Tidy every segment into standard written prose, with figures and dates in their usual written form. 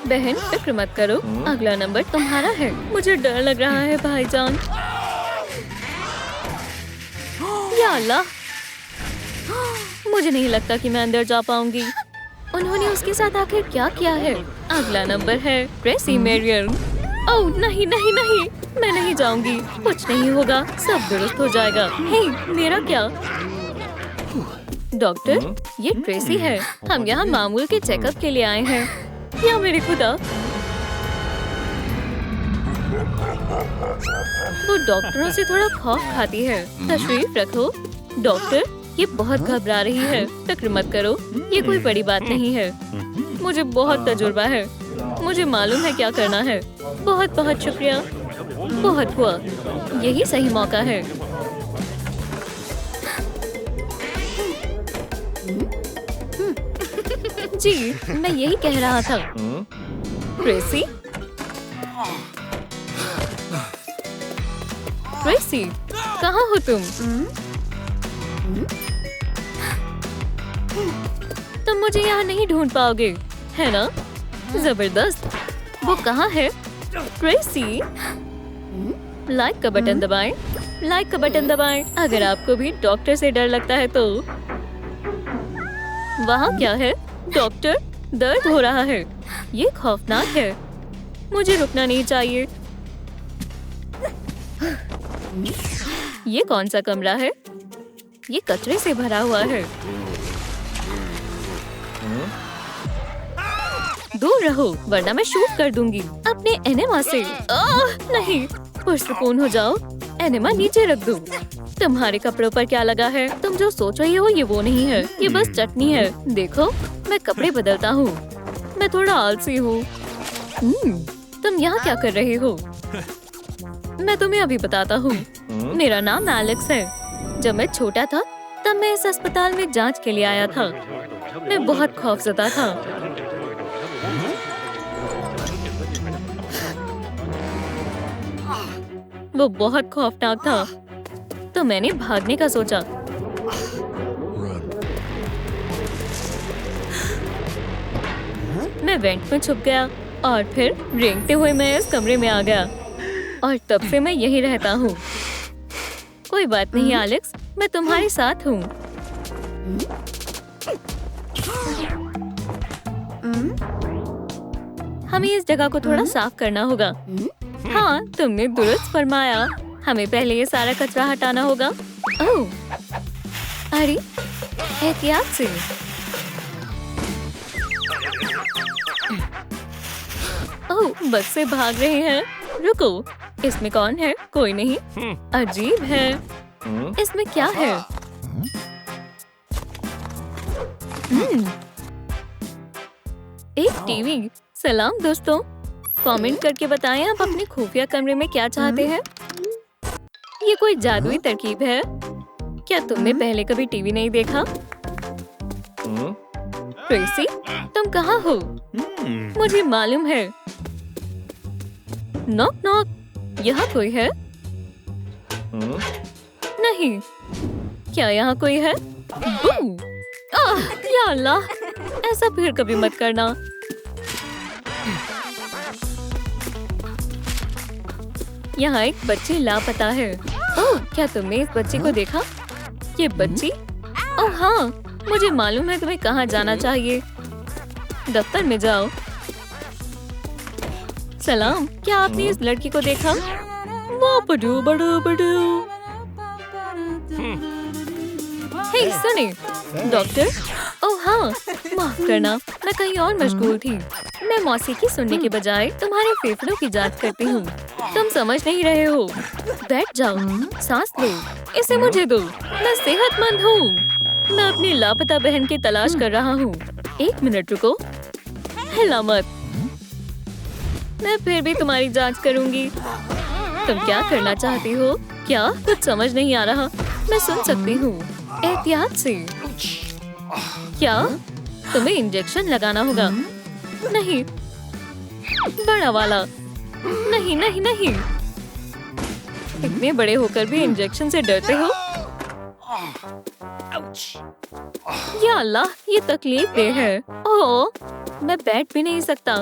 बहन फिक्र मत करो, अगला नंबर तुम्हारा है। मुझे डर लग रहा है भाईजान। या अल्लाह, मुझे नहीं लगता कि मैं अंदर जा पाऊंगी। उन्होंने उसके साथ आखिर क्या किया है? अगला नंबर है ट्रेसी मेरियन। ओह नहीं नहीं नहीं, मैं नहीं जाऊंगी। कुछ नहीं होगा, सब दुरुस्त हो जाएगा। हे, मेरा क्या? डॉक्टर, ये ट्रेसी है। हम यहाँ मामूल के चेकअप के लिए आए हैं। या मेरे खुदा, वो डॉक्टरों से थोड़ा खौफ खाती है। तशरीफ रखो। डॉक्टर, ये बहुत घबरा रही है। फिक्र मत करो, ये कोई बड़ी बात नहीं है। मुझे बहुत तजुर्बा है, मुझे मालूम है क्या करना है। बहुत बहुत शुक्रिया, बहुत हुआ। यही सही मौका है। जी, मैं यही कह रहा था। ट्रेसी, ट्रेसी, कहाँ हो तुम? तुम मुझे यहाँ नहीं ढूंढ पाओगे, है ना? जबरदस्त। वो कहाँ है? ट्रेसी, लाइक का बटन दबाएं, लाइक का बटन दबाएं। अगर आपको भी डॉक्टर से डर लगता है तो। वहाँ क्या है? डॉक्टर, दर्द हो रहा है। ये खौफनाक है। मुझे रुकना नहीं चाहिए। ये कौन सा कमरा है? ये कचरे से भरा हुआ है। दूर रहो, वरना मैं शूट कर दूंगी अपने एनेमा से। नहीं, पुरसुकून हो जाओ। एनेमा नीचे रख दो। तुम्हारे कपड़ों पर क्या लगा है? तुम जो सोच रही हो ये वो नहीं है, ये बस चटनी है। देखो, मैं कपड़े बदलता हूँ। मैं थोड़ा आलसी हूँ। तुम यहाँ क्या कर रहे हो? मैं तुम्हें अभी बताता हूँ। मेरा नाम एलेक्स है। जब मैं छोटा था तब मैं इस अस्पताल में जांच के लिए आया था। मैं बहुत खौफजदा था। वो बहुत खौफनाक था, तो मैंने भागने का सोचा। मैं वेंट में छुप गया और फिर रेंगते हुए मैं इस कमरे में आ गया और तब से मैं यहीं रहता हूँ। कोई बात नहीं एलेक्स, मैं तुम्हारे साथ हूँ। हमें इस जगह को थोड़ा साफ करना होगा। हाँ, तुमने दुरुस्त फरमाया। हमें पहले ये सारा कचरा हटाना होगा। ओह, अरे एहतियात से। ओह, बस से भाग रहे हैं। रुको, इसमें कौन है? कोई नहीं। अजीब है। इसमें क्या है? एक टीवी। सलाम दोस्तों, कमेंट करके बताएं आप अपने खुफिया कमरे में क्या चाहते हैं। ये कोई जादुई तरकीब है? क्या तुमने पहले कभी टीवी नहीं देखा? ट्रेसी, तुम कहाँ हो? मुझे मालूम है। नॉक नॉक, यहाँ कोई है? नहीं। क्या यहाँ कोई है? या अल्लाह, ऐसा फिर कभी मत करना। यहाँ एक बच्ची लापता है। ओह, क्या तुमने इस बच्ची को देखा? ये बच्ची? ओह हाँ, मुझे मालूम है तुम्हें कहाँ जाना चाहिए। दफ्तर में जाओ। सलाम, क्या आपने इस लड़की को देखा? बड़ू बड़ू बड़ू। हे सुने डॉक्टर। ओह हाँ, माफ करना, मैं कहीं और मशगूल थी। मैं मौसीकी सुनने के बजाय तुम्हारे फेफड़ों की जांच करती हूँ। तुम समझ नहीं रहे हो। बैठ जाओ, सांस लो, इसे मुझे दो। मैं सेहतमंद हूँ। मैं अपनी लापता बहन की तलाश कर रहा हूँ। 1 मिनट रुको, हिला मत। मैं फिर भी तुम्हारी जांच करूंगी। तुम क्या करना चाहती हो? क्या कुछ समझ नहीं आ रहा? मैं सुन सकती हूँ। एहतियात से। क्या तुम्हें इंजेक्शन लगाना होगा? नहीं, बड़ा वाला। नहीं नहीं नहीं, इतने बड़े होकर भी इंजेक्शन से डरते हो? या अल्लाह, ये तकलीफ दे है। ओह, मैं बैठ भी नहीं सकता।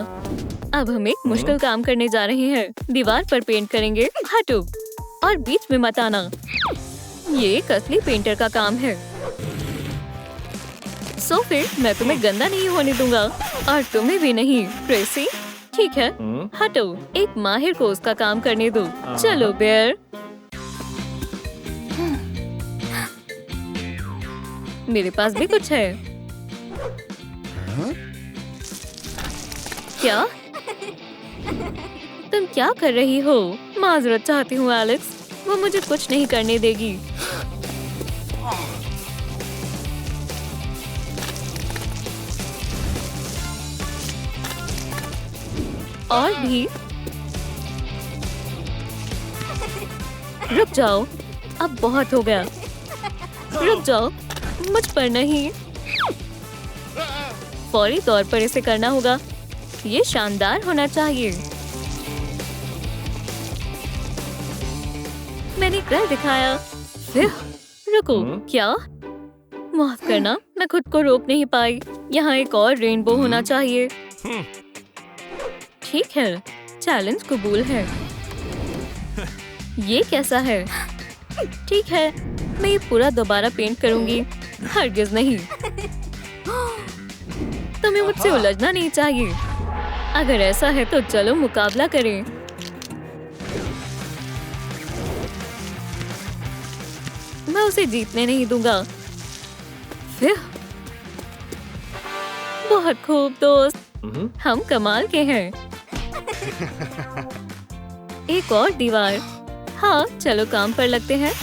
अब हम एक मुश्किल काम करने जा रहे हैं। दीवार पर पेंट करेंगे। हटो और बीच में मत आना। ये एक असली पेंटर का काम है। सो फिर मैं तुम्हें गंदा नहीं होने दूंगा और तुम्हें भी नहीं। ट्रेसी ठीक है, हटो। एक माहिर को उसका काम करने दो। चलो बेयर। मेरे पास भी कुछ है। क्या तुम क्या कर रही हो? माजरत चाहती हूँ एलेक्स, वो मुझे कुछ नहीं करने देगी। और भी रुक जाओ, अब बहुत हो गया। रुक जाओ, मुझ पर नहीं। फौरी तौर पर इसे करना होगा। ये शानदार होना चाहिए। मैंने कर दिखाया। फिर रुको, क्या? माफ करना, मैं खुद को रोक नहीं पाई। यहाँ एक और रेनबो होना चाहिए। ठीक है, चैलेंज कबूल है। ये कैसा है? ठीक है, मैं ये पूरा दोबारा पेंट करूंगी। हरगिज नहीं। तुम्हें मुझसे उलझना नहीं चाहिए। अगर ऐसा है तो चलो मुकाबला करें। मैं उसे जीतने नहीं दूंगा। फिर बहुत खूब दोस्त, हम कमाल के हैं। एक और दीवार। हाँ, चलो काम पर लगते हैं।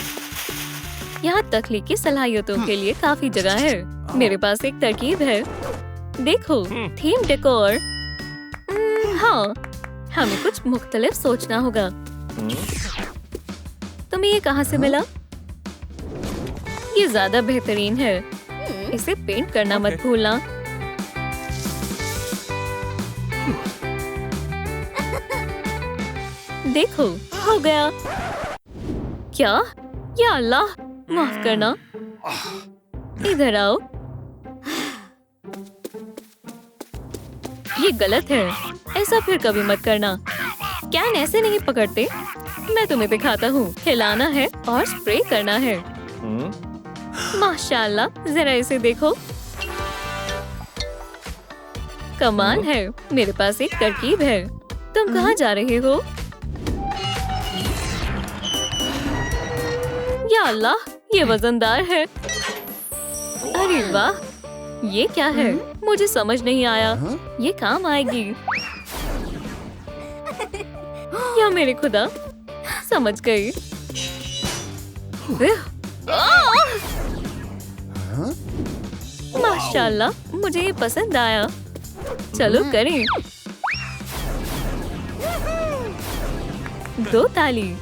यहाँ तख्लीकी सलाहियतों के लिए काफी जगह है। मेरे पास एक तरकीब है। देखो, थीम डेकोर। हाँ, हमें कुछ मुख्तलिफ सोचना होगा। तुम्हें ये कहाँ से मिला? ये ज्यादा बेहतरीन है। इसे पेंट करना मत भूलना। देखो, हो गया। क्या? या अल्लाह, माफ करना। इधर आओ। ये गलत है। ऐसा फिर कभी मत करना। कैन ऐसे नहीं पकड़ते। मैं तुम्हें दिखाता हूँ। हिलाना है और स्प्रे करना है। माशाल्लाह, जरा इसे देखो। कमाल है। मेरे पास एक तरकीब है। तुम कहाँ जा रहे हो? या अल्लाह, ये वजनदार है। अरे वाह, ये क्या है? मुझे समझ नहीं आया। ये काम आएगी। या मेरे खुदा, समझ गई। माशाल्लाह, मुझे ये पसंद आया। चलो करें। 2 ताली।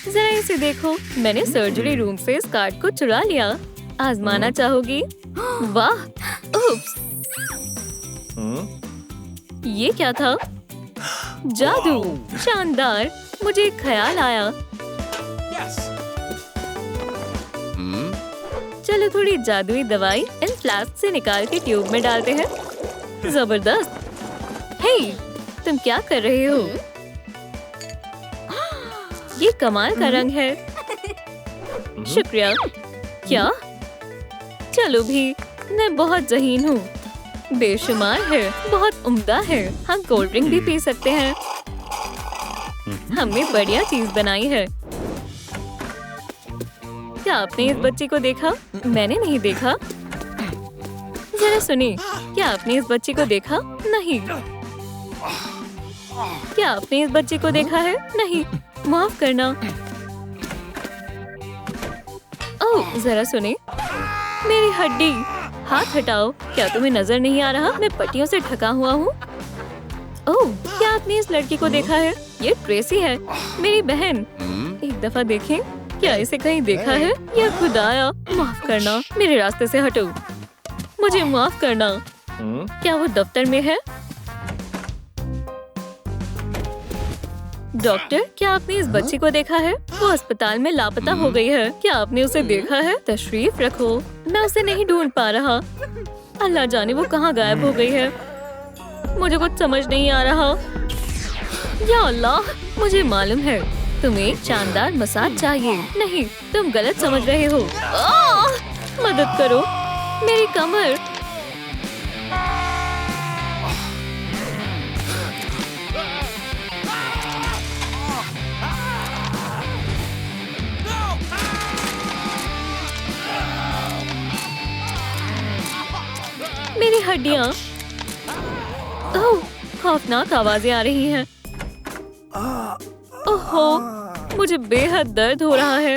जरा इसे देखो। मैंने सर्जरी रूम से इस कार्ड को चुरा लिया। आजमाना चाहोगी? वाह, उप्स। ये क्या था? जादू। शानदार। मुझे एक ख्याल आया। चलो थोड़ी जादुई दवाई इन फ्लास्क से निकाल के ट्यूब में डालते हैं। जबरदस्त। हे, तुम क्या कर रहे हो? ये कमाल का रंग है। शुक्रिया। क्या? चलो भी, मैं बहुत ज़हीन हूँ। बेशुमार है, बहुत उम्दा है। हम कोल्ड ड्रिंक भी पी सकते हैं। हमने बढ़िया चीज बनाई है। क्या आपने इस बच्ची को देखा? मैंने नहीं देखा। जरा सुनिए, क्या आपने इस बच्ची को देखा? नहीं। क्या आपने इस बच्ची को देखा है? नहीं। माफ करना। ओह, जरा सुनिए, मेरी हड्डी। हाथ हटाओ। क्या तुम्हें नजर नहीं आ रहा? मैं पट्टियों से ढका हुआ हूँ। ओह, क्या आपने इस लड़की को देखा है? ये ट्रेसी है, मेरी बहन। एक दफा देखें, क्या इसे कहीं देखा है? या खुदाया, माफ करना, मेरे रास्ते से हटो। मुझे माफ करना। क्या वो दफ्तर में है? डॉक्टर, क्या आपने इस बच्ची को देखा है? वो अस्पताल में लापता हो गई है। क्या आपने उसे देखा है? तशरीफ रखो। मैं उसे नहीं ढूंढ पा रहा। अल्लाह जाने वो कहाँ गायब हो गई है। मुझे कुछ समझ नहीं आ रहा। या अल्लाह, मुझे मालूम है तुम्हें एक शानदार मसाज चाहिए। नहीं, तुम गलत समझ रहे हो। मदद करो, मेरी कमर। मेरी हड्डियाँ। ओह, खौफनाक आवाजें आ रही हैं। ओहो, मुझे बेहद दर्द हो रहा है।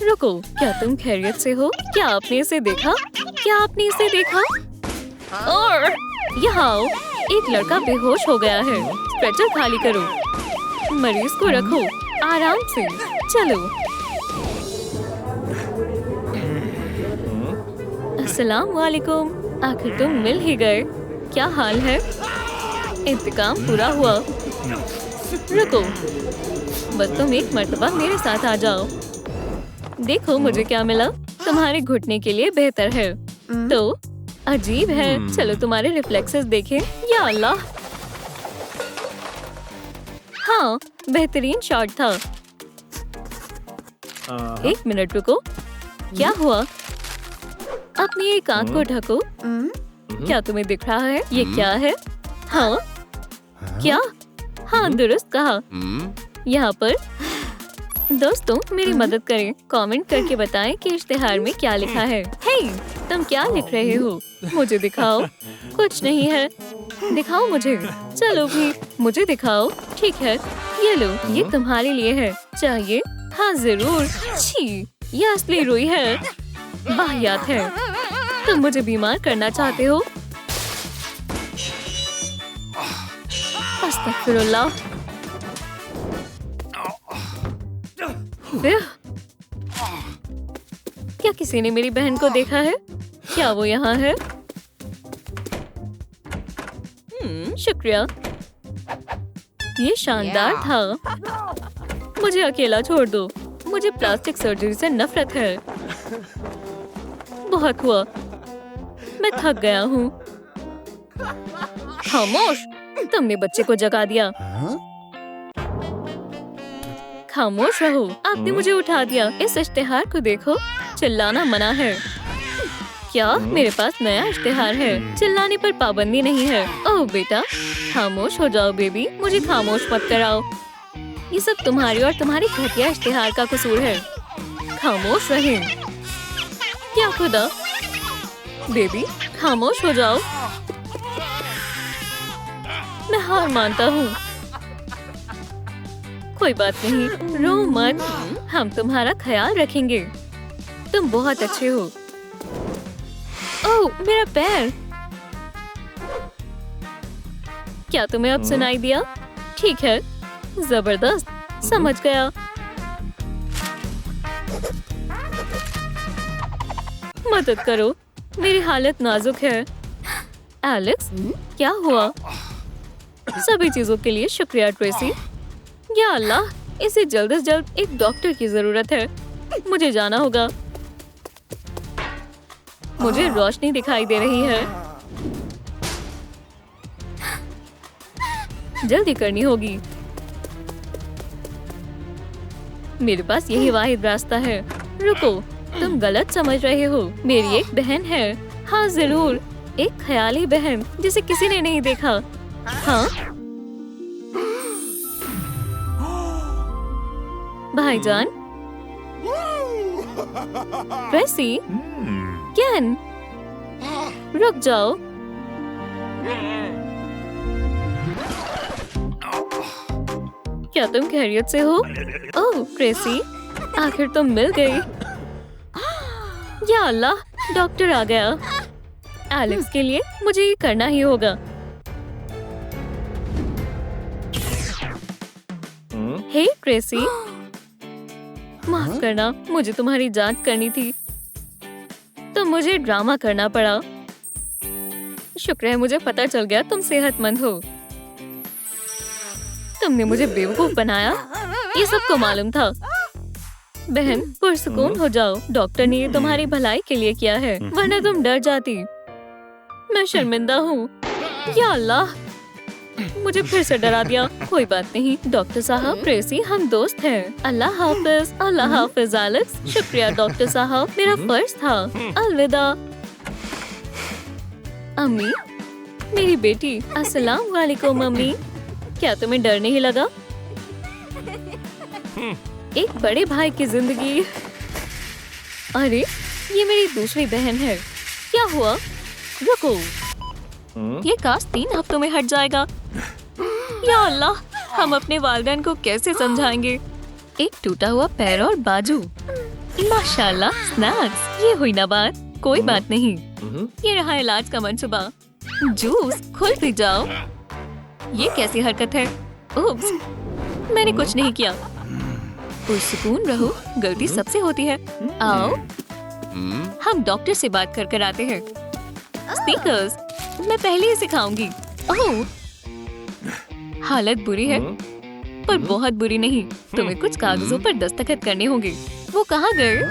रुको, क्या तुम खैरियत से हो? क्या आपने इसे देखा? क्या आपने इसे देखा? और यहाँ आओ, एक लड़का बेहोश हो गया है। स्ट्रेचर खाली करो, मरीज को रखो आराम से। चलो। अस्सलाम वालेकुम, आखिर तुम मिल ही गए। क्या हाल है? इंतकाम पूरा हुआ। रुको, बस तुम एक मर्तबा मेरे साथ आ जाओ। देखो मुझे क्या मिला। तुम्हारे घुटने के लिए बेहतर है। तो अजीब है। चलो तुम्हारे रिफ्लेक्सेस देखें। या अल्लाह, हाँ, बेहतरीन शॉट था। एक मिनट रुको, क्या हुआ? अपनी एक आंख को ढको। क्या तुम्हें दिख रहा है? ये क्या है? हाँ, क्या? हाँ, दुरुस्त कहा। यहाँ पर दोस्तों मेरी मदद करें। कमेंट करके बताएं कि इश्तिहार में क्या लिखा है। हे, तुम क्या लिख रहे हो? मुझे दिखाओ। कुछ नहीं है। दिखाओ मुझे। चलो भी, मुझे दिखाओ। ठीक है, ये लो, ये तुम्हारे लिए है। चाहिए? हाँ जरूर। छी, ये असली रुई है। वाहियात है। तुम मुझे बीमार करना चाहते हो? अस्तगफिरुल्लाह। क्या किसी ने मेरी बहन को देखा है? क्या वो यहाँ है? शुक्रिया, ये शानदार था। मुझे अकेला छोड़ दो। मुझे प्लास्टिक सर्जरी से नफरत है। बहुत हुआ, मैं थक गया हूँ। खामोश, तुमने बच्चे को जगा दिया। खामोश रहो, आपने मुझे उठा दिया। इस इश्तिहार को देखो। चिल्लाना मना है। क्या? मेरे पास नया इश्तिहार है। चिल्लाने पर पाबंदी नहीं है। ओह बेटा, खामोश हो जाओ बेबी। मुझे खामोश मत कराओ। ये सब तुम्हारी और तुम्हारी घटिया इश्तिहार का कसूर है। खामोश रहे। क्या खुदा, बेबी खामोश हो जाओ। मैं हार मानता हूँ। कोई बात नहीं, रो मत। हम तुम्हारा ख्याल रखेंगे। तुम बहुत अच्छे हो। ओह, मेरा पैर। क्या तुम्हें अब सुनाई दिया? ठीक है, जबरदस्त, समझ गया। मदद करो, मेरी हालत नाजुक है। एलेक्स, क्या हुआ? सभी चीजों के लिए शुक्रिया ट्रेसी। या अल्लाह, इसे जल्द से जल्द एक डॉक्टर की जरूरत है। मुझे जाना होगा। मुझे रोशनी दिखाई दे रही है। जल्दी करनी होगी। मेरे पास यही वाहिद रास्ता है। रुको, तुम गलत समझ रहे हो। मेरी एक बहन है। हाँ जरूर, एक ख्याली बहन जिसे किसी ने नहीं देखा। हाँ भाईजान। ट्रेसी, केन, रुक जाओ। क्या तुम खैरियत से हो? ओह ट्रेसी, आखिर तुम मिल गई। या अल्लाह, डॉक्टर आ गया। एलेक्स के लिए मुझे ये करना ही होगा। हे ट्रेसी, माफ करना, मुझे तुम्हारी जांच करनी थी तो मुझे ड्रामा करना पड़ा। शुक्र है मुझे पता चल गया तुम सेहतमंद हो। तुमने मुझे बेवकूफ बनाया, ये सबको मालूम था। बहन पुरसुकून हो जाओ, डॉक्टर ने ये तुम्हारी भलाई के लिए किया है, वरना तुम डर जाती। मैं शर्मिंदा हूँ। या अल्लाह, मुझे फिर से डरा दिया। कोई बात नहीं डॉक्टर साहब, ट्रेसी हम दोस्त हैं। अल्लाह हाफिज। अल्लाह हाफिज एलेक्स। शुक्रिया डॉक्टर साहब, मेरा फर्ज था। अलविदा। अम्मी, मेरी बेटी। अस्सलाम वालेकुम अम्मी। क्या तुम्हें डर नहीं लगा? एक बड़े भाई की जिंदगी। अरे ये मेरी दूसरी बहन है। क्या हुआ? रुको, ये कास्ट 3 हफ्तों में हट जाएगा। या अल्लाह, हम अपने वालिदैन को कैसे समझाएंगे? एक टूटा हुआ पैर और बाजू। माशाल्लाह स्नैक्स, ये हुई ना बात। कोई बात नहीं, ये रहा इलाज का मंसूबा। जूस खुल भी जाओ। ये कैसी हरकत है? उप्स, मैंने कुछ नहीं किया। पुरसुकून रहो, गलती सबसे होती है। आओ हम डॉक्टर से बात कर आते हैं। स्नीकर्स मैं पहले ही सिखाऊंगी। ओह, हालत बुरी है, पर बहुत बुरी नहीं। तुम्हें कुछ कागजों पर दस्तखत करने होंगे। वो कहाँ गए?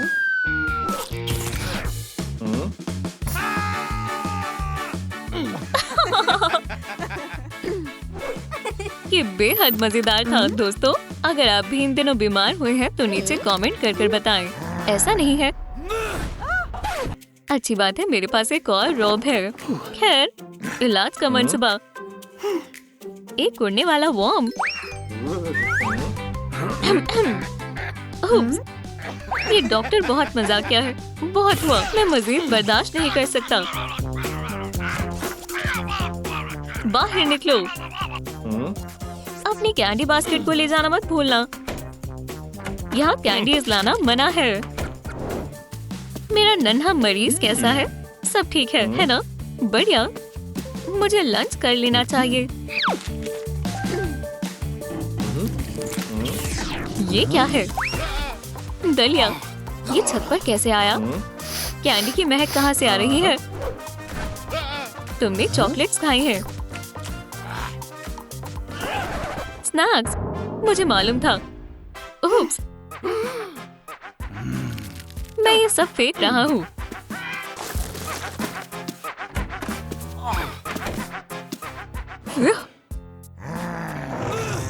ये बेहद मजेदार था दोस्तों। अगर आप भी इन दिनों बीमार हुए हैं तो नीचे कमेंट कर बताएं। ऐसा नहीं है। अच्छी बात है, मेरे पास एक और रोब है। खैर, इलाज का मंसूबा। एक उड़ने वाला वॉर्म। ये डॉक्टर बहुत मजाकिया है। बहुत हुआ, मैं मजीद बर्दाश्त नहीं कर सकता। बाहर निकलो। अपनी कैंडी बास्केट को ले जाना मत भूलना। यहाँ कैंडीज लाना मना है। मेरा नन्हा मरीज कैसा है? सब ठीक है ना? बढ़िया। मुझे लंच कर लेना चाहिए। ये क्या है? दलिया। ये छत पर कैसे आया? कैंडी की महक कहाँ से आ रही है? तुमने चॉकलेट्स खाई हैं? स्नैक्स, मुझे मालूम था। उप्स, मैं ये सब फेंक रहा हूँ।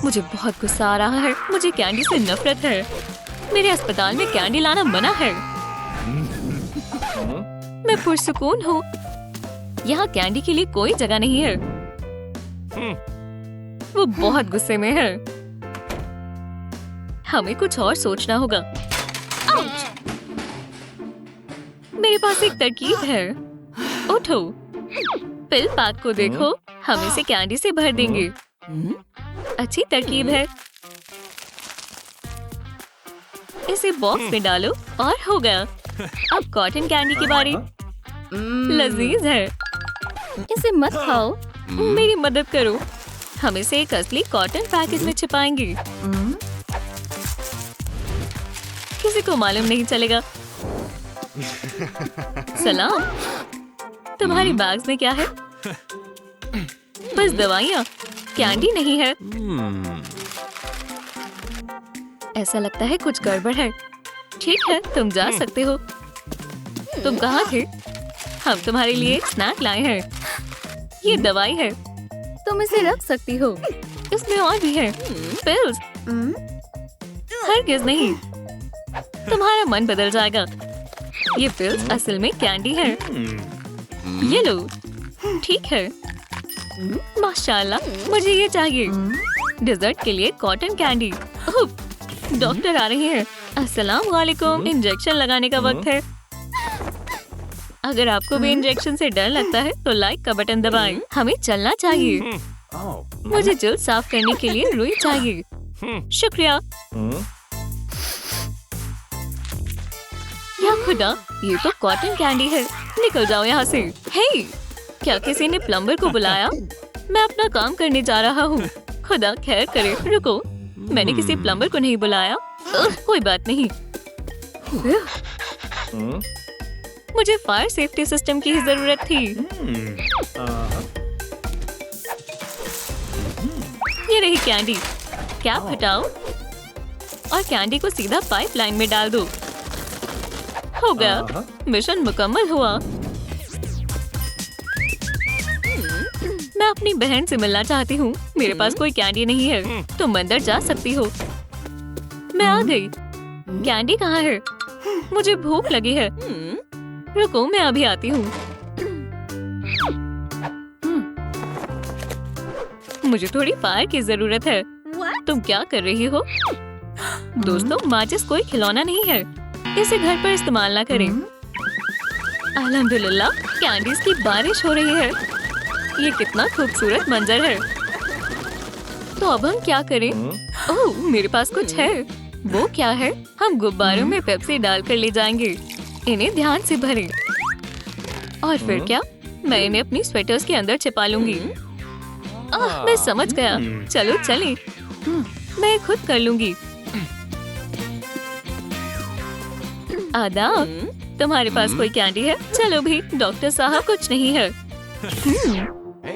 मुझे बहुत गुस्सा आ रहा है। मुझे कैंडी से नफरत है। मेरे अस्पताल में कैंडी लाना मना है। मैं पुरसुकून हूँ। यहाँ कैंडी के लिए कोई जगह नहीं है। वो बहुत गुस्से में है। हमें कुछ और सोचना होगा। आउच! मेरे पास एक तरकीब है। उठो, पिल पैक को देखो। हम इसे कैंडी से भर देंगे। अच्छी तरकीब है। इसे बॉक्स में डालो और हो गया। अब कॉटन कैंडी की बारी। लजीज है। इसे मत खाओ, मेरी मदद करो। हम इसे एक असली कॉटन पैकेज में छिपाएंगे। किसी को मालूम नहीं चलेगा। सलाम, तुम्हारी बैग्स में क्या है? बस दवाइयाँ, कैंडी नहीं है। ऐसा लगता है कुछ गड़बड़ है। ठीक है, तुम जा सकते हो। तुम कहाँ थे? हम तुम्हारे लिए एक स्नैक लाए हैं। ये दवाई है, तुम इसे रख सकती हो। इसमें और भी है। पिल्स। हरगिज़ नहीं, तुम्हारा मन बदल जाएगा। ये पिल्स असल में कैंडी है। ये लो। ठीक है। माशाल्लाह, मुझे ये चाहिए। डिजर्ट के लिए कॉटन कैंडी। डॉक्टर आ रहे हैं। अस्सलाम वालेकुम। इंजेक्शन लगाने का वक्त है। अगर आपको भी इंजेक्शन से डर लगता है तो लाइक का बटन दबाएं। हमें चलना चाहिए। मुझे जल्द साफ करने के लिए रुई चाहिए। शुक्रिया। या खुदा, ये तो कॉटन कैंडी है। निकल जाओ यहाँ से। हे, क्या किसी ने प्लम्बर को बुलाया? मैं अपना काम करने जा रहा हूँ। खुदा खैर करे। रुको, मैंने किसी प्लम्बर को नहीं बुलाया। कोई बात नहीं। मुझे फायर सेफ्टी सिस्टम की ही जरूरत थी। ये रही कैंडी। कैप हटाओ। और कैंडी को सीधा पाइपलाइन में डाल दो। हो गया, मिशन मुकम्मल हुआ। मैं अपनी बहन से मिलना चाहती हूँ। मेरे पास कोई कैंडी नहीं है। तुम अंदर जा सकती हो। मैं आ गई। कैंडी कहाँ है? मुझे भूख लगी है। रुको, मैं अभी आती हूँ। मुझे थोड़ी फायर की जरूरत है। तुम क्या कर रही हो? दोस्तों, माचिस कोई खिलौना नहीं है। इसे घर पर इस्तेमाल ना करें। अल्हम्दुलिल्लाह, कैंडीज की बारिश हो रही है। ये कितना खूबसूरत मंजर है। तो अब हम क्या करें? ओह, मेरे पास कुछ है। वो क्या है? हम गुब्बारों में पेप्सी डालकर ले जाएंगे। इन्हें ध्यान से भरें। और फिर क्या? मैं इन्हें अपनी स्वेटर्स के अंदर छिपा लूंगी। मैं समझ गया। चलो चलें। मैं खुद कर लूंगी। आदाब, तुम्हारे पास कोई कैंडी है? चलो भी, डॉक्टर साहब कुछ नहीं है।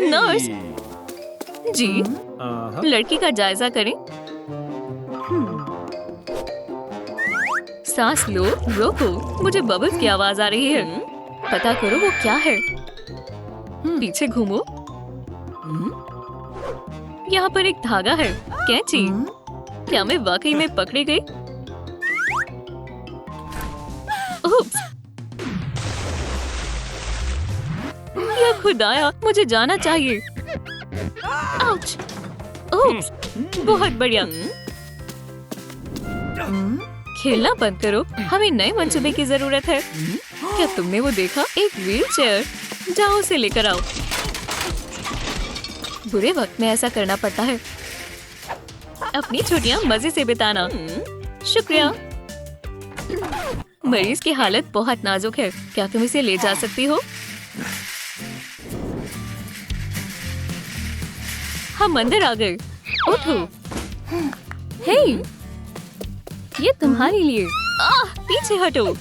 नर्स जी, लड़की का जायजा करें। सांस लो, रोको। मुझे बबल्स की आवाज आ रही है। पता करो वो क्या है। पीछे घूमो। यहाँ पर एक धागा है। कैंची। क्या मैं वाकई में पकड़ी गई? उप्स। या खुदाया, मुझे जाना चाहिए। आउच। उप्स। बहुत बढ़िया। खेलना बंद करो। हमें नए मंसूबे की जरूरत है। क्या तुमने वो देखा? एक व्हील चेयर। जाओ उसे लेकर आओ। बुरे वक्त में ऐसा करना पड़ता है। अपनी छुट्टियां मजे से बिताना। शुक्रिया। मरीज की हालत बहुत नाजुक है। क्या तुम इसे ले जा सकती हो? हम अंदर आ गए। उठो। हे, ये तुम्हारे लिए। पीछे हटो।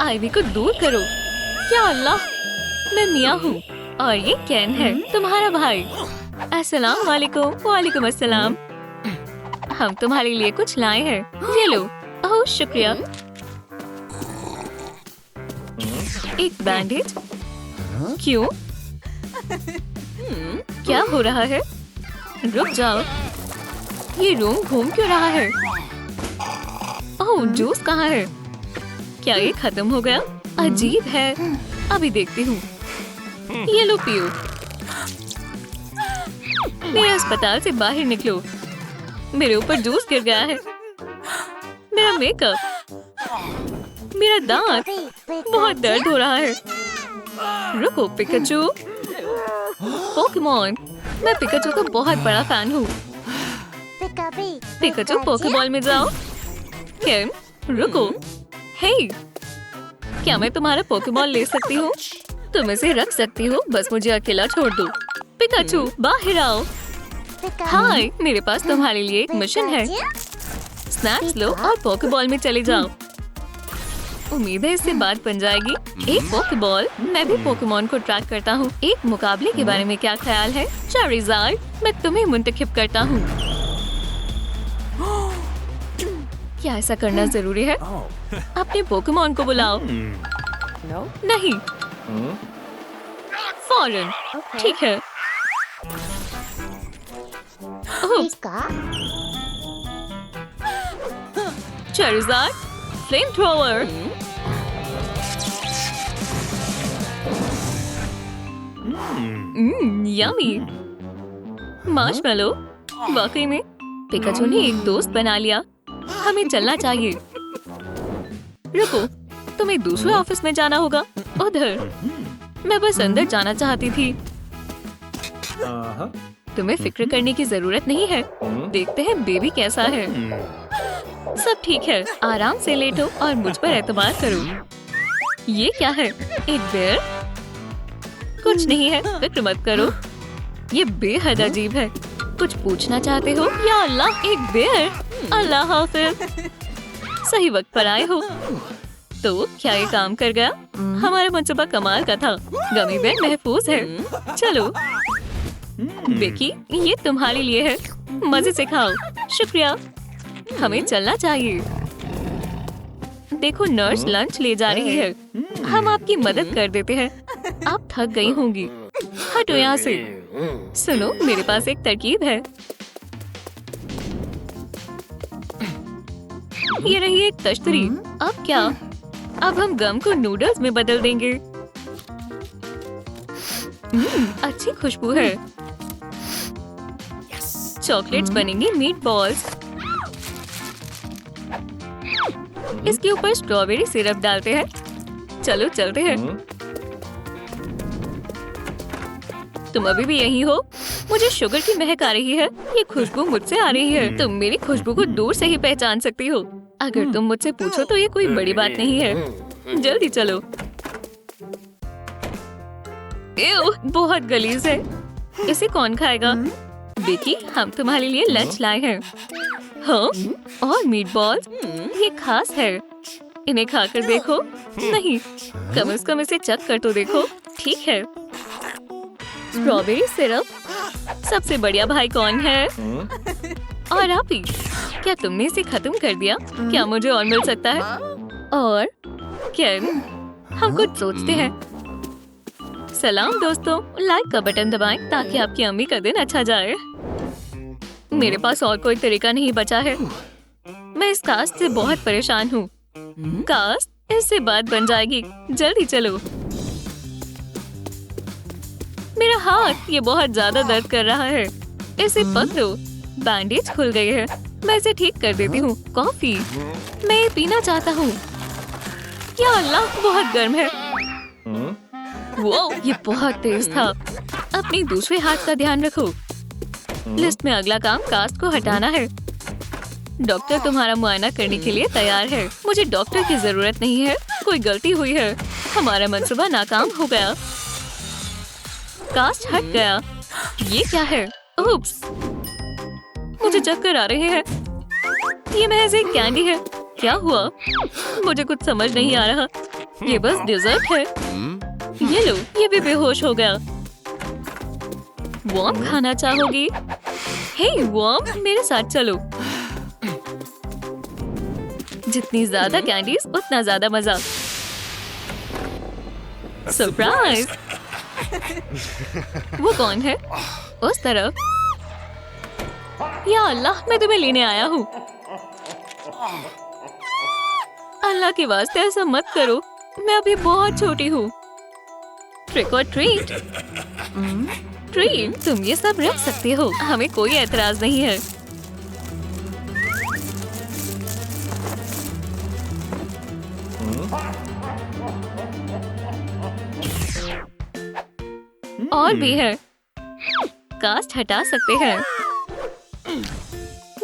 आइवी को दूर करो। या अल्लाह, मैं मिया हूँ और ये कैन है, तुम्हारा भाई। अस्सलाम वालेकुम। वालेकुम अस्सलाम। हम तुम्हारे लिए कुछ लाए हैं। ये लो। ओह शुक्रिया। एक बैंडेज। क्यों? क्या हो रहा है? रुक जाओ। ये रूम घूम क्यों रहा है? ओह, जूस कहाँ है? क्या ये खत्म हो गया? अजीब है। अभी देखती हूँ। ये लो पियो। मेरे अस्पताल से बाहर निकलो। मेरे ऊपर जूस गिर गया है। मेरा मेकअप। मेरा दांत। बहुत दर्द हो रहा है। रुको पिकाचू। पोकेमॉन। मैं पिकाचू का बहुत बड़ा फैन हूँ। पिकाचू पोकेबॉल में जाओ। केन, रुको। हे, क्या मैं तुम्हारा पोकेबॉल ले सकती हूँ? तुम इसे रख सकती हो, बस मुझे अकेला छोड़ दो। पिकाचू, बाहर आओ। हाय, मेरे पास तुम्हारे लिए एक मिशन है। स्नैक्स लो और पोकेबॉल में चले जाओ। उम्मीद है इससे बात बन जाएगी। एक पोकेबॉल। मैं भी पोकेमॉन को ट्रैक करता हूँ। एक मुकाबले के बारे में क्या ख्याल है? चारिज़ार्ड, मैं तुम्हें मुंतखब करता हूँ। क्या ऐसा करना जरूरी है? अपने पोकेमॉन को बुलाओ। नहीं। फौरन। ठीक है। Charizard, flame thrower. Yummy. Marshmallow. वाकई में पिकाचू ने एक दोस्त बना लिया। हमें चलना चाहिए। रुको, तुम्हें दूसरे ऑफिस में जाना होगा। उधर। मैं बस अंदर जाना चाहती थी। तुम्हें फिक्र करने की जरूरत नहीं है। देखते हैं बेबी कैसा है। सब ठीक है। आराम से लेटो और मुझ पर एतबार करो। ये क्या है? एक बेर? कुछ नहीं है, फिक्र मत करो। ये बेहद अजीब है। कुछ पूछना चाहते हो? या अल्लाह, एक बेर। अल्लाह हाफिज। सही वक्त पर आए हो। तो क्या ये काम कर गया? हमारा मंसूबा कमाल का था। गमी बेर महफूज है। चलो बेकी, ये तुम्हारे लिए है। मजे से खाओ। शुक्रिया। हमें चलना चाहिए। देखो नर्स लंच ले जा रही है। हम आपकी मदद कर देते हैं। आप थक गई होंगी। हटो यहाँ से। सुनो, मेरे पास एक तरकीब है। ये रही एक तश्तरी। अब क्या? अब हम गम को नूडल्स में बदल देंगे। अच्छी खुशबू है। चॉकलेट्स बनेंगे मीट बॉल्स। इसके ऊपर स्ट्रॉबेरी सिरप डालते हैं। चलो चलते हैं। तुम अभी भी यहीं हो? मुझे शुगर की महक आ रही है। ये खुशबू मुझसे आ रही है। तुम मेरी खुशबू को दूर से ही पहचान सकती हो। अगर तुम मुझसे पूछो तो ये कोई बड़ी बात नहीं है। जल्दी चलो। एव, बहुत गलीज है। इसे कौन खाएगा? बेटी, हम तुम्हारे लिए लंच लाए हैं। हाँ, और मीट बॉल्स। ये खास है। इन्हें खाकर देखो। नहीं, कम से कम इसे चख कर तो देखो। ठीक है। Strawberry syrup. सबसे बढ़िया भाई कौन है? और आप ही? क्या तुमने इसे खत्म कर दिया? क्या मुझे और मिल सकता है? और केन, हम कुछ सोचते हैं। सलाम दोस्तों, लाइक का बटन दबाएं ताकि आपकी अम्मी का दिन अच्छा जाए। मेरे पास और कोई तरीका नहीं बचा है। मैं इस कास्ट से बहुत परेशान हूँ। कास्ट, इससे बात बन जाएगी। जल्दी चलो। मेरा हाथ, ये बहुत ज्यादा दर्द कर रहा है। इसे पकड़ो। बैंडेज खुल गई है। मैं इसे ठीक कर देती हूँ। कॉफी, मैं ये पीना चाहता हूँ। या अल्लाह, बहुत गर्म है। वो, ये बहुत तेज था। अपनी दूसरे हाथ का ध्यान रखो। लिस्ट में अगला काम कास्ट को हटाना है। डॉक्टर तुम्हारा मुआयना करने के लिए तैयार है। मुझे डॉक्टर की जरूरत नहीं है। कोई गलती हुई है। हमारा मंसूबा नाकाम हो गया। कास्ट हट गया। ये क्या है? उप्स, मुझे चक्कर आ रहे हैं। ये महज एक कैंडी है। क्या हुआ? मुझे कुछ समझ नहीं आ रहा। ये बस डिजर्ट है। ये लो, ये भी बेहोश हो गया। वॉर्म खाना चाहोगी? हे वॉर्म, मेरे साथ चलो। जितनी ज्यादा कैंडीज उतना ज्यादा मजा। सरप्राइज! वो कौन है? उस तरफ। या अल्लाह, मैं तुम्हें लेने आया हूँ। अल्लाह के वास्ते ऐसा मत करो। मैं अभी बहुत छोटी हूँ। ट्रिक और ट्रीट। ट्रीट, तुम ये सब रख सकते हो। हमें कोई एतराज नहीं है। और भी है। कास्ट हटा सकते हैं।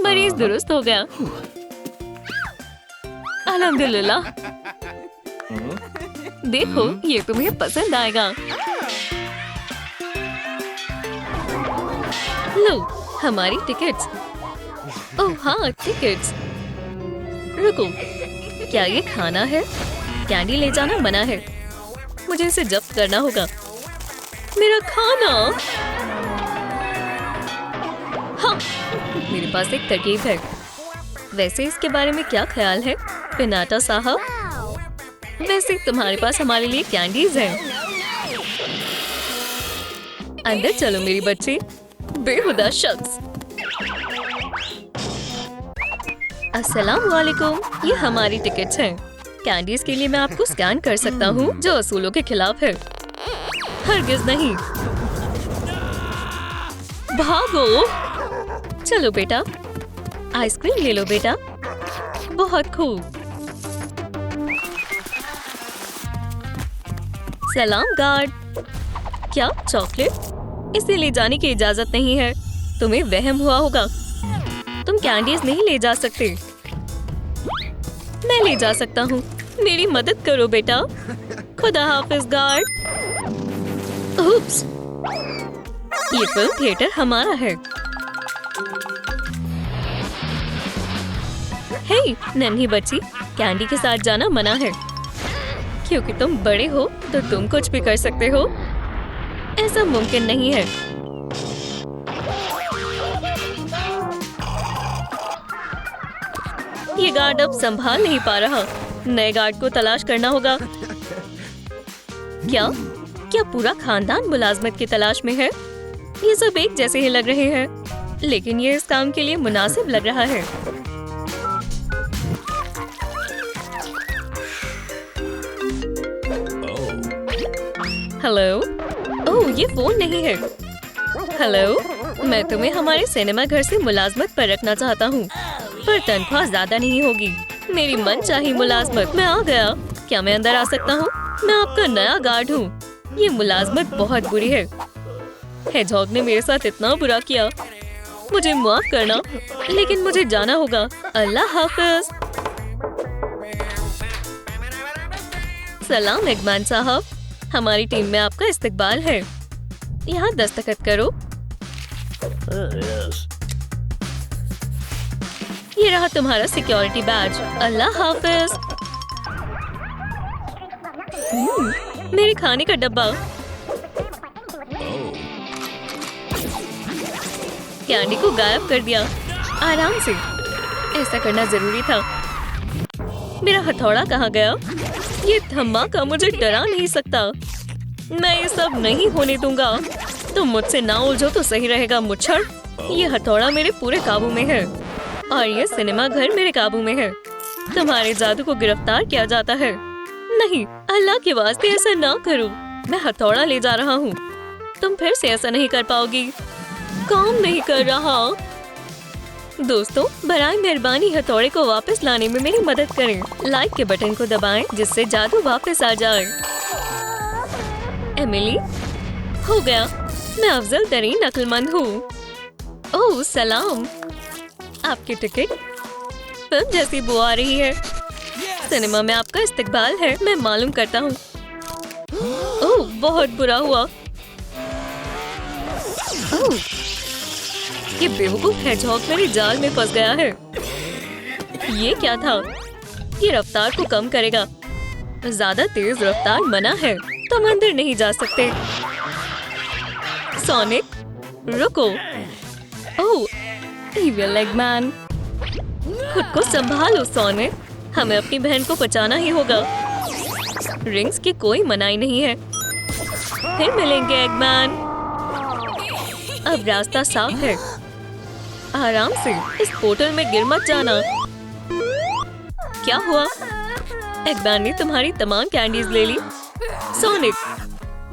मरीज दुरुस्त हो गया। अल्हम्दुलिल्लाह। देखो, ये तुम्हें पसंद आएगा। लो, हमारी टिकट्स। ओह हाँ, टिकट्स। रुको, क्या ये खाना है? कैंडी ले जाना मना है। मुझे इसे जब्त करना होगा। मेरा खाना। हाँ, मेरे पास एक तरकीब है। वैसे इसके बारे में क्या ख्याल है, पिनाटा साहब? वैसे तुम्हारे पास हमारे लिए कैंडीज हैं। अंदर चलो मेरी बच्ची। बेहुदा शख्स। अस्सलाम वालेकुम। ये हमारी टिकट्स हैं। कैंडीज के लिए मैं आपको स्कैन कर सकता हूँ, जो असूलों के खिलाफ है। हरगिज नहीं। भागो। चलो बेटा, आइसक्रीम ले लो बेटा। बहुत खूब। सलाम गार्ड। क्या चॉकलेट? इसे ले जाने की इजाजत नहीं है। तुम्हें वहम हुआ होगा। तुम कैंडीज नहीं ले जा सकते। मैं ले जा सकता हूँ। मेरी मदद करो बेटा। खुदा हाफिज गार्ड। उप्स, ये फिल्म थिएटर हमारा है। हे नन्ही बच्ची, कैंडी के साथ जाना मना है। क्योंकि तुम बड़े हो तो तुम कुछ भी कर सकते हो। ऐसा मुमकिन नहीं है। ये गार्ड अब संभाल नहीं पा रहा। नए गार्ड को तलाश करना होगा। क्या क्या पूरा खानदान मुलाजमत की तलाश में है? ये सब एक जैसे ही लग रहे हैं, लेकिन ये इस काम के लिए मुनासिब लग रहा है। हेलो। ओह, ये फोन नहीं है। हेलो, मैं तुम्हें हमारे सिनेमा घर से मुलाजमत पर रखना चाहता हूँ, पर तनख्वाह ज्यादा नहीं होगी। मेरी मनचाही मुलाजमत। मैं आ गया। क्या मैं अंदर आ सकता हूँ? मैं आपका नया गार्ड हूँ। ये मुलाजमत बहुत बुरी है। हेजहॉग ने मेरे साथ इतना बुरा किया। मुझे माफ करना, लेकिन मुझे जाना होगा। अल्लाह हाफिज। सलाम एगमैन साहब, हमारी टीम में आपका इस्तकबाल है। यहाँ दस्तखत करो। ये रहा तुम्हारा सिक्योरिटी बैज। अल्लाह हाफिज। मेरे खाने का डब्बा। कैंडी को गायब कर दिया। आराम से। ऐसा करना जरूरी था। मेरा हथौड़ा कहाँ गया? ये धमाका मुझे डरा नहीं सकता। मैं ये सब नहीं होने दूंगा। तुम मुझसे ना उलझो तो सही रहेगा मुच्छर। ये हथौड़ा मेरे पूरे काबू में है और ये सिनेमा घर मेरे काबू में है। तुम्हारे जादू को गिरफ्तार किया जाता है। नहीं, अल्लाह के वास्ते ऐसा ना करो। मैं हथौड़ा ले जा रहा हूँ। तुम फिर से ऐसा नहीं कर पाओगी। काम नहीं कर रहा। दोस्तों, बराए मेहरबानी हथौड़े को वापस लाने में मेरी मदद करें। लाइक के बटन को दबाएं जिससे जादू वापस आ जाए। एमिली, हो गया। मैं अफजल तरीन अक्लमंद हूँ। ओह सलाम। आपकी टिकट। फिल्म जैसी बू आ रही है। सिनेमा में आपका इस्तकबाल है। मैं मालूम करता हूँ। ओह, बहुत बुरा हुआ। ओह, ये बेवकूफ हेजहॉग मेरे जाल में फंस गया है। ये क्या था? ये रफ्तार को कम करेगा। ज्यादा तेज रफ्तार मना है। तुम अंदर नहीं जा सकते। सोनिक, रुको। ओह, इविल एगमैन। खुद को संभालो सोनिक। हमें अपनी बहन को बचाना ही होगा। रिंग्स की कोई मनाही नहीं है। फिर मिलेंगे एगमैन। अब रास्ता साफ है। आराम से। इस पोर्टल में गिर मत जाना। क्या हुआ? एगमैन ने तुम्हारी तमाम कैंडीज ले ली। सोनिक,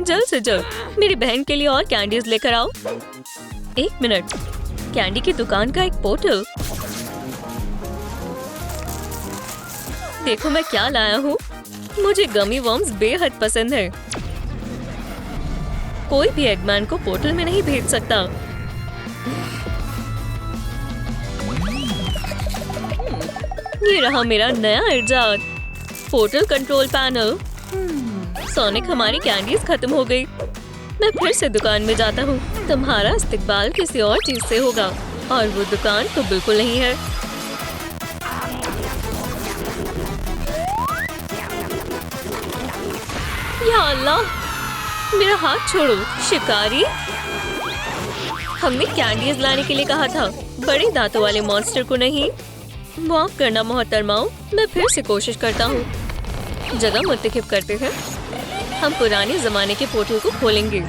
जल्द से जल्द मेरी बहन के लिए और कैंडीज लेकर आओ। एक मिनट। कैंडी की दुकान का एक पोर्टल। देखो मैं क्या लाया हूँ। मुझे गमी वर्म्स बेहद पसंद है। कोई भी एगमैन को पोर्टल में नहीं भेज सकता। ये रहा मेरा नया इजाद, पोर्टल कंट्रोल पैनल। सोनिक, हमारी कैंडीज खत्म हो गई। मैं फिर से दुकान में जाता हूँ। तुम्हारा इस्तकबाल किसी और चीज से होगा और वो दुकान तो बिल्कुल नहीं है। या अल्लाह, मेरा हाथ छोड़ो शिकारी। हमने कैंडीज लाने के लिए कहा था, बड़े दांतों वाले मॉन्स्टर को नहीं। माफ करना मोहतरमाओ, मैं फिर से कोशिश करता हूँ। जगह मुंतखब करते हैं। हम पुराने जमाने के पोर्टल को खोलेंगे।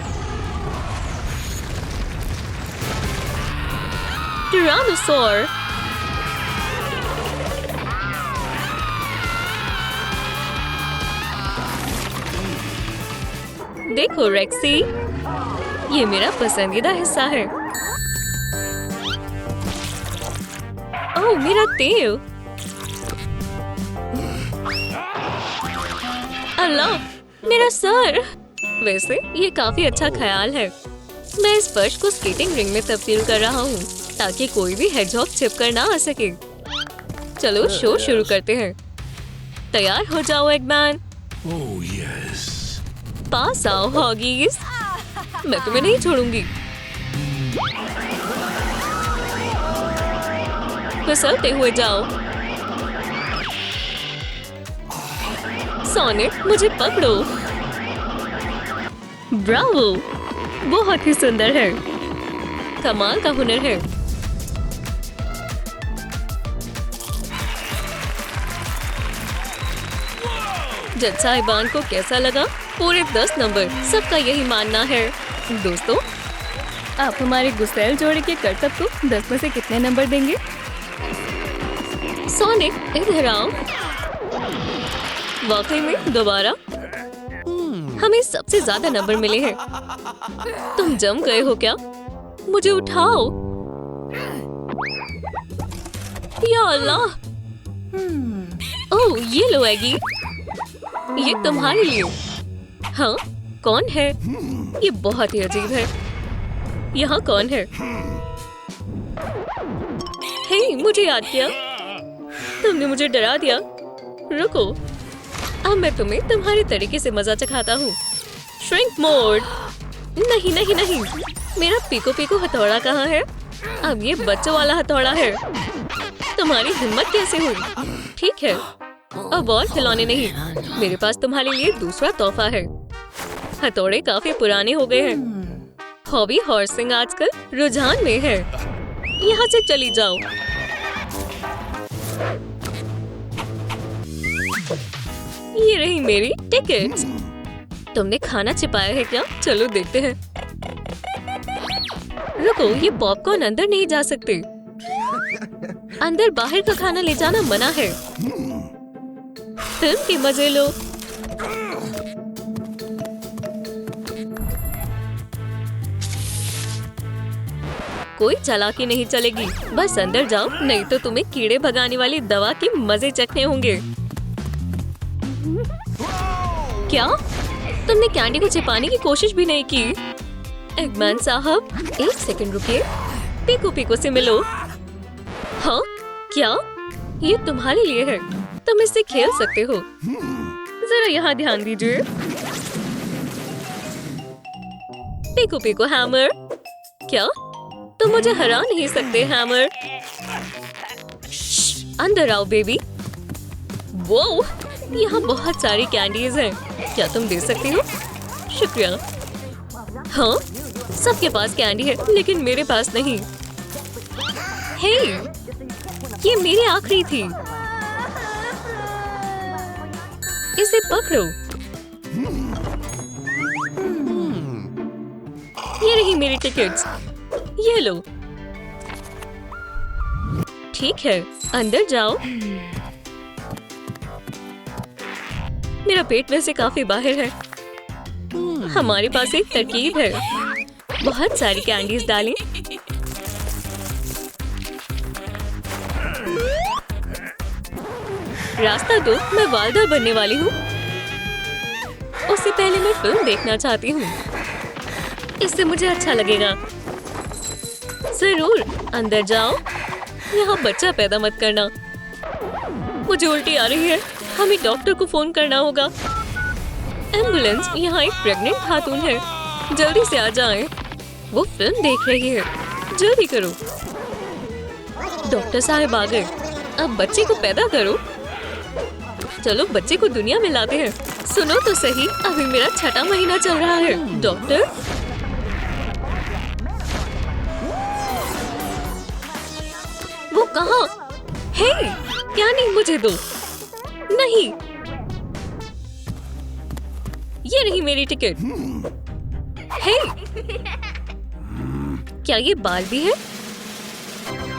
टायरानोसॉर। देखो रेक्सी, ये मेरा पसंदीदा हिस्सा है। ओह, मेरा तेल। अल्लाह, मेरा सर। वैसे ये काफी अच्छा ख्याल है। मैं इस फर्श को स्केटिंग रिंग में तब्दील कर रहा हूँ ताकि कोई भी हेजहॉग छिपकर ना आ सके। चलो शो शुरू करते हैं। तैयार हो जाओ एगमैन। Oh, yes. पास आओ हॉगीज। मैं तुम्हें नहीं छोड़ूंगी। फिसलते हुए जाओ। सोनिक, मुझे पकड़ो। ब्रावो, बहुत ही सुंदर है। कमाल का हुनर है। जज साहिबान को कैसा लगा? पूरे 10 नंबर, सबका यही मानना है। दोस्तों, आप हमारे गुस्सैल जोड़े के करतब को 10 में से कितने नंबर देंगे? सोनिक, इधर आओ। वाकई में दोबारा हमें सबसे ज्यादा नंबर मिले हैं। तुम जम गए हो क्या? मुझे उठाओ। या अल्लाह! ओह, ये लो एगी, ये तुम्हारे लिए। हाँ, कौन है? ये बहुत ही अजीब है। यहाँ कौन है? हे, मुझे याद किया। तुमने मुझे डरा दिया। रुको, अब मैं तुम्हें तुम्हारे तरीके से मजा चखाता हूँ। Shrink mode. नहीं नहीं नहीं, मेरा पीको पीको हथौड़ा कहाँ है? अब ये बच्चों वाला हथौड़ा है। तुम्हारी हिम्मत कैसे हुई? ठीक है, अब और खिलौने नहीं। मेरे पास तुम्हारे लिए दूसरा तोहफा है। हथौड़े काफी पुराने हो गए हैं। हॉबी हॉर्सिंग आजकल रुझान में है। यहाँ से चली जाओ। ये रही मेरी टिकट्स। तुमने खाना छिपाया है क्या? चलो देखते हैं। रुको, ये पॉपकॉर्न अंदर नहीं जा सकते। अंदर बाहर का खाना ले जाना मना है। फिल्म के मजे लो। कोई चालाकी नहीं चलेगी, बस अंदर जाओ, नहीं तो तुम्हें कीड़े भगाने वाली दवा के मजे चखने होंगे। क्या? तुमने कैंडी को छिपाने की कोशिश भी नहीं की? एगमैन साहब, 1 सेकंड रुकिए। पीको पीको से मिलो। हाँ, क्या? ये तुम्हारे लिए है, तुम इससे खेल सकते हो। जरा यहाँ ध्यान दीजिए। Piko Piko hammer. क्या? तुम मुझे हरा नहीं सकते हैमर। अंदर आओ बेबी। वो यहाँ बहुत सारी कैंडीज हैं। क्या तुम दे सकती हो? शुक्रिया। हाँ, सबके पास कैंडी है, लेकिन मेरे पास नहीं। हे, ये मेरी आखिरी थी। इसे पकड़ो। ये रही मेरी टिकट्स। ये लो। ठीक है, अंदर जाओ। मेरा पेट वैसे काफी बाहर है। हमारे पास एक तरकीब है। बहुत सारी कैंडीज डालें। रास्ता दो, मैं वालदा बनने वाली हूँ। उससे पहले मैं फिल्म देखना चाहती हूँ। इससे मुझे अच्छा लगेगा। जरूर, अंदर जाओ। यहाँ बच्चा पैदा मत करना। मुझे उल्टी आ रही है। हमें डॉक्टर को फोन करना होगा। एम्बुलेंस, यहाँ एक प्रेग्नेंट खातून है। जल्दी से आ जाएं। वो फिल्म देख रही है। जल्दी करो। डॉक्टर साहब आ गए। अब बच्चे को पैदा करो। चलो बच्चे को दुनिया में लाते हैं। सुनो तो सही, अभी मेरा 6वां महीना चल रहा है। डॉक्टर, वो कहाँ? हे, क्या? नहीं, मुझे दो। नहीं, ये रही मेरी टिकट। हे, क्या ये बार्बी है?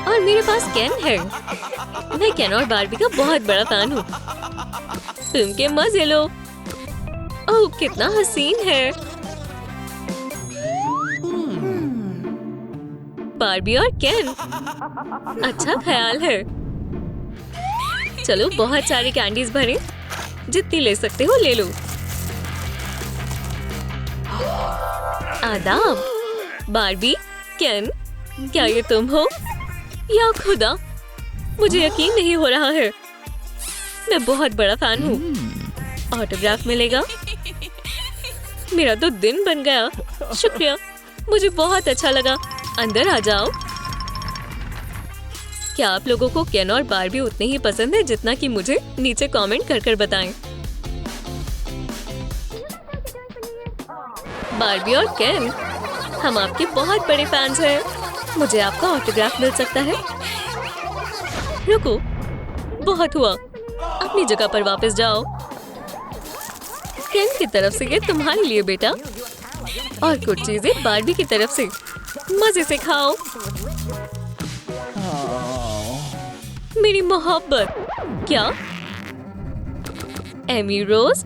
और मेरे पास केन है। मैं केन और बार्बी का बहुत बड़ा फैन हूँ। फिल्म के मजे लो। ओह, कितना हसीन है। बार्बी और केन, अच्छा ख्याल है। चलो बहुत सारी कैंडीज भरें। जितनी ले सकते हो ले लो। आदाब। बार्बी, केन, क्या ये तुम हो? या खुदा, मुझे यकीन नहीं हो रहा है। मैं बहुत बड़ा फैन हूँ। ऑटोग्राफ मिलेगा? मेरा तो दिन बन गया। शुक्रिया, मुझे बहुत अच्छा लगा। अंदर आ जाओ। क्या आप लोगों को केन और बार्बी उतने ही पसंद है जितना कि मुझे? नीचे कमेंट कर कर बताएं। बार्बी और केन, हम आपके बहुत बड़े फैंस हैं। मुझे आपका ऑटोग्राफ मिल सकता है? रुको, बहुत हुआ। अपनी जगह पर वापस जाओ। केन की तरफ से ये तुम्हारे लिए बेटा, और कुछ चीजें बार्बी की तरफ से। मजे से खाओ मेरी मोहब्बत। क्या एमी रोज,